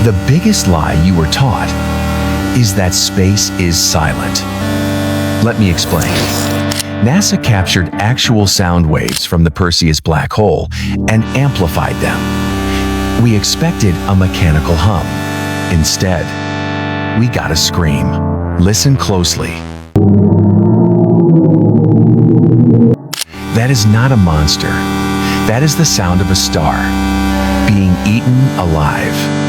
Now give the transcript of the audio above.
The biggest lie you were taught is that space is silent. Let me explain. NASA captured actual sound waves from the Perseus black hole and amplified them. We expected a mechanical hum. Instead, we got a scream. Listen closely. That is not a monster. That is the sound of a star being eaten alive.